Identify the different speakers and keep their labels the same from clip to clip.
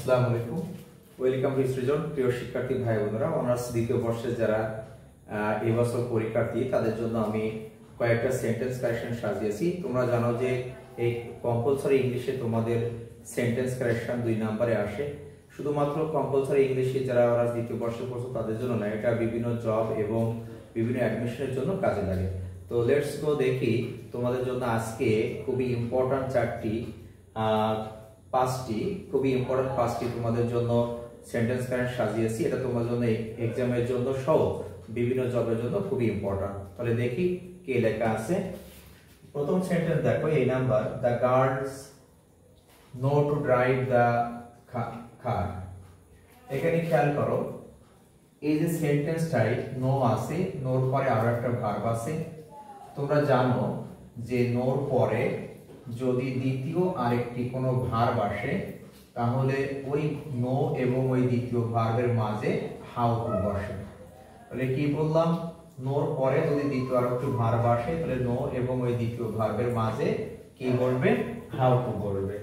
Speaker 1: আসসালামু আলাইকুম, welcome to সৃজন। প্রিয় শিক্ষার্থী ভাই বোনেরা, অনার্স দ্বিতীয় বর্ষে যারা এই বছর পরীক্ষার্থী তাদের জন্য আমি কয়েকটা সেন্টেন্স কারেকশন সাজিয়েছি। তোমরা জানো যে এই কম্পালসরি ইংলিশে তোমাদের সেন্টেন্স কারেকশন 2 নম্বরে আসে। শুধুমাত্র কম্পালসরি ইংলিশে যারা অনার্স দ্বিতীয় বর্ষে পড়ছো তাদের জন্য না, এটা বিভিন্ন জব এবং বিভিন্ন অ্যাডমিশনের জন্য কাজে লাগে। তো লেটস গো, দেখি তোমাদের জন্য আজকে খুবই ইম্পর্টেন্ট পাঁচটি তোমাদের জন্য সেন্টেন্স কারেক্ট সাজিয়েছি। এটা তোমার জন্য এক্সামের জন্য সহ বিভিন্ন জবের জন্য খুবই ইম্পর্টেন্ট। তাহলে দেখি কি লেখা আছে। প্রথম সেন্টেন্স দেখো, এই number, the guards know to drive the car. এখানে খেয়াল করো, এই যে সেন্টেন্সটাই নো আছে, নোর পরে আরো একটা ভার্ব আছে। তোমরা জানো যে নোর পরে যদি দ্বিতীয় আরেকটি কোনো ভার্ব আসে তাহলে ওই নো এবং ওই দ্বিতীয় ভার্বের মাঝে হাউ টু বসে। তাহলে কি বললাম, নোর পরে যদি দ্বিতীয় আরেকটি ভার্ব আসে তাহলে নো এবং ওই দ্বিতীয় ভার্বের মাঝে কি বলবে, হাউ টু বলবে।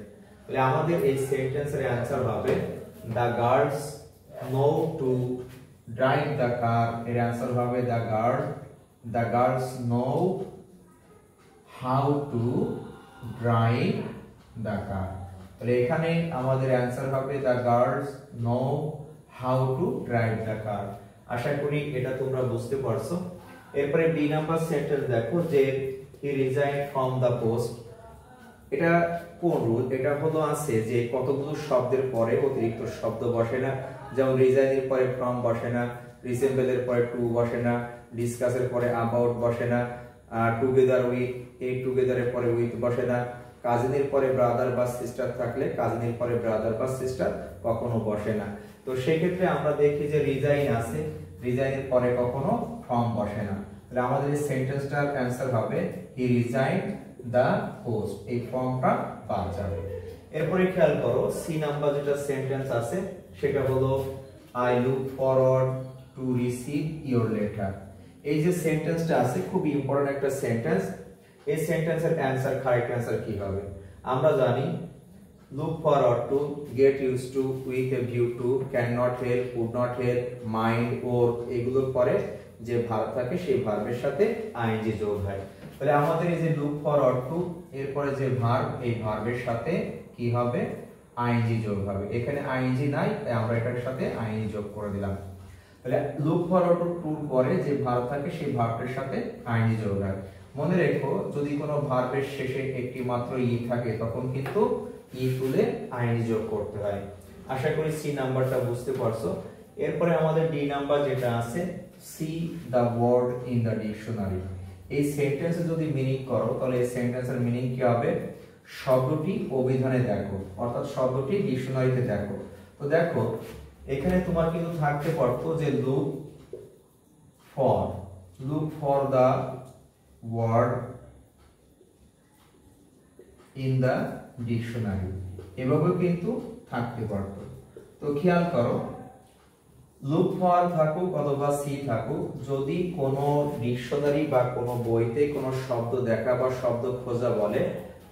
Speaker 1: তাহলে আমাদের এই সেন্টেন্সের অ্যানসার হবে the guards know to drive the car. এর অ্যানসার হবে the guards know how to drive the car. তাহলে এখানে আমাদের অ্যানসার হবে the girls know how to drive the car. আশা করি এটা তোমরা বুঝতে পারছো। এরপরে বি নাম্বার সেন্টেন্স দেখো, যে হি রিজাইন ফ্রম দ্য পোস্ট। এটা কোন রুল? এটা হলো আছে যে কতগুলো শব্দের পরে অতিরিক্ত শব্দ বসে না। যেমন রিজাইনের পরে ফ্রম বসে না, রিসেম্বলের পরে টু বসে না, ডিসকাসের পরে অ্যাবাউট বসে না, টুগেদার উইথ, এই টুগেদারের পরে উইথ বসে না, কাজিনের পরে ব্রাদার বা সিস্টার থাকলে কাজিনের পরে ব্রাদার বা সিস্টার কখনো বসে না। তো সেই ক্ষেত্রে আমরা দেখি যে রিজাইন আছে, রিজাইনের পরে কখনো ফ্রম বসে না। তাহলে আমাদের এই সেন্টেন্সটার অ্যানসার হবে হি রিজাইন দ্য পোস্ট। এই ফর্মটা বাদ যাবে। এরপরে খেয়াল করো, সি নাম্বার যেটা সেন্টেন্স আছে সেটা হলো I look forward to receive your letter. এই যে সেন্টেন্সটা আছে খুব ইম্পর্টেন্ট একটা সেন্টেন্স। এই সেন্টেন্সের অ্যানসার, কারেক্ট অ্যানসার কি হবে? আমরা জানি look forward to, get used to, with a view to, cannot help, could not help, mind, or এগুলোর পরে যে ভার্ব থাকে সেই ভার্বের সাথে আইএনজি যোগ হয়। তাহলে আমাদের এই যে look forward to এরপরে যে ভার্ব, এই ভার্বের সাথে কি হবে, আইএনজি যোগ হবে। এখানে আইএনজি নাই তাই আমরা এটার সাথে আইএনজি যোগ করে দিলাম। তাহলে look forward to টুর পরে যে ভার্ব থাকে সেই ভার্বের সাথে আইএনজি যোগ হয়। মনে রেখো, যদি কোনো ভার্বের শেষে একটি মাত্র ই থাকে তখন কিন্তু ই তুলে আইএনজি যোগ করতে হয়। আশা করি সি নাম্বারটা বুঝতে পারছো। এরপরে আমাদের ডি নাম্বার যেটা আছে, see the word in the dictionary. এই সেন্টেন্সে যদি মিনিং করো তাহলে এই সেন্টেন্সের মিনিং কি হবে, শব্দটি অভিধানে দেখো, অর্থাৎ শব্দটি ডিকশনারিতে দেখো। তো দেখো এখানে তোমার কিন্তু থাকতে পারতো যে look for the word in the dictionary, এভাবে কিন্তু থাকতে পারতো। তো খেয়াল করো, লুক ফর থাকুক অথবা সি থাকুক, যদি কোনো ডিকশনারি বা কোনো বইতে কোনো শব্দ দেখা বা শব্দ খোঁজা বলে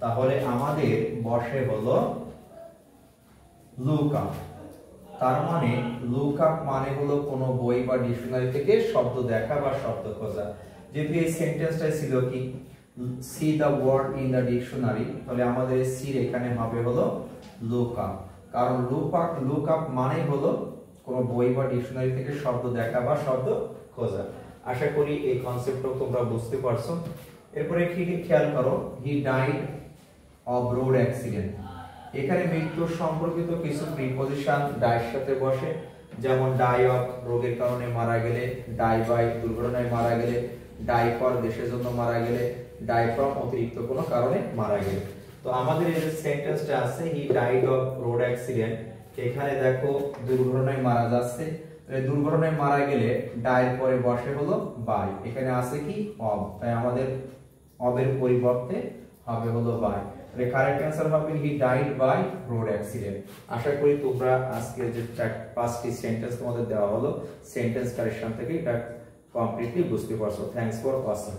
Speaker 1: তাহলে আমাদের বসে হলো লুক আপ। তার মানে লুক আপ মানে হলো কোনো বই বা ডিকশনারি থেকে শব্দ দেখা বা শব্দ খোঁজা। যেহেতু এই সেন্টেন্সটা ছিল কি see the word in the dictionary, তাহলে আমাদের সি এখানে হবে হলো লুক আপ। কারণ লুক আপ মানে হলো কোনো বই বা ডিকশনারি থেকে শব্দ দেখা বা শব্দ খোঁজা। আশা করি এই কনসেপ্টটাও তোমরা বুঝতে পারছো। এরপরে কি খেয়াল করো, he died of road accident. এখানে মৃত্যু সম্পর্কিত কিছু প্রিপজিশন ডাইয়ের সাথে বসে, যেমন ডাই অফ রোগের কারণে মারা গেলে, ডাই বাই দুর্ঘটনায় মারা গেলে, ডাই ফর দেশের জন্য মারা গেলে, ডাই ফ্রম অতিরিক্ত কোনো কারণে মারা গেলে। তো আমাদের এই যে সেন্টেন্সটা আছে he died of road accident, এখানে দেখো দুর্ঘটনায় মারা যাচ্ছে। দুর্ঘটনায় মারা গেলে ডাইয়ের পরে বসে হলো বাই, এখানে আছে কি অব, তাই আমাদের অবের পরিবর্তে হবে হলো বাই। তাহলে কারেক্ট অ্যানসার হবে he died by road accident. আশা করি তোমরা আজকে যে 5টি সেন্টেন্স তোমাদের দেওয়া হলো সেন্টেন্স কারেকশন থেকে এটা কমপ্লিটলি বুঝতে পারছো। Thanks for watching.